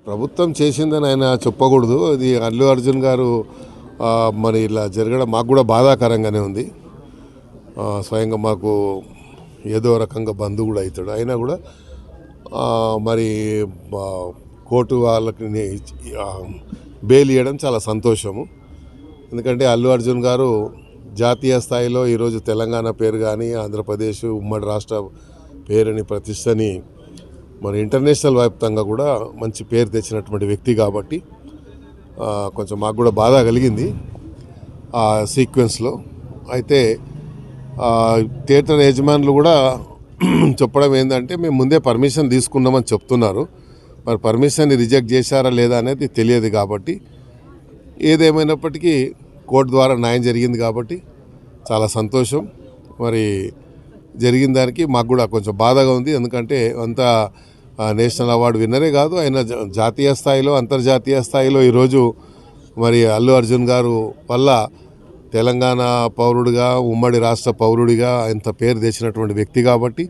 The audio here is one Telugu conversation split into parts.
ప్రభుత్వం చేసిందని ఆయన చెప్పకూడదు. అది అల్లు అర్జున్ గారు మరి ఇలా జరగడం మాకు కూడా బాధాకరంగానే ఉంది. స్వయంగా మాకు ఏదో రకంగా బంధువు కూడా అవుతాడు. అయినా కూడా మరి కోర్టు వాళ్ళకి బెయిల్ ఇవ్వడం చాలా సంతోషము. ఎందుకంటే అల్లు అర్జున్ గారు జాతీయ స్థాయిలో ఈరోజు తెలంగాణ పేరు కానీ ఆంధ్రప్రదేశ్ ఉమ్మడి రాష్ట్ర పేరుని ప్రతిష్టని మరి ఇంటర్నేషనల్ వ్యాప్తంగా కూడా మంచి పేరు తెచ్చినటువంటి వ్యక్తి కాబట్టి కొంచెం మాకు కూడా బాధ కలిగింది ఆ సీక్వెన్స్లో. అయితే థియేటర్ యజమానులు కూడా చెప్పడం ఏంటంటే మేము ముందే పర్మిషన్ తీసుకున్నామని చెప్తున్నారు. మరి పర్మిషన్ని రిజెక్ట్ చేశారా లేదా అనేది తెలియదు. కాబట్టి ఏదేమైనప్పటికీ కోర్టు ద్వారా న్యాయం జరిగింది కాబట్టి చాలా సంతోషం. మరి జరిగిన దానికి మాకు కూడా కొంచెం బాధగా ఉంది. ఎందుకంటే అంతా నేషనల్ అవార్డు విన్నరే కాదు, ఆయన జాతీయ స్థాయిలో అంతర్జాతీయ స్థాయిలో ఈరోజు మరి అల్లు అర్జున్ గారు వల్ల తెలంగాణ పౌరుడిగా ఉమ్మడి రాష్ట్ర పౌరుడిగా అంత పేరు తెచ్చినటువంటి వ్యక్తి కాబట్టి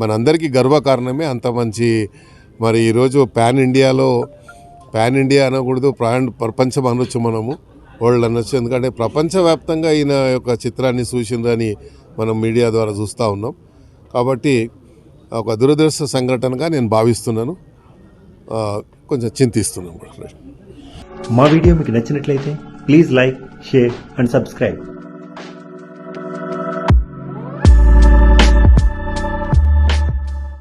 మనందరికీ గర్వకారణమే. అంత మంచి మరి ఈరోజు పాన్ ఇండియా అనకూడదు, ప్రపంచం అనొచ్చు, మనము వరల్డ్ అనొచ్చు. ఎందుకంటే ప్రపంచవ్యాప్తంగా ఈయన యొక్క చిత్రాన్ని చూసిందని మనం మీడియా ద్వారా చూస్తూ ఉన్నాం. కాబట్టి ఒక దురదృష్ట సంఘటనగా నేను భావిస్తున్నాను, కొంచెం చింతిస్తున్నాను కూడా. మా వీడియో మీకు నచ్చినట్లయితే please like, share and subscribe.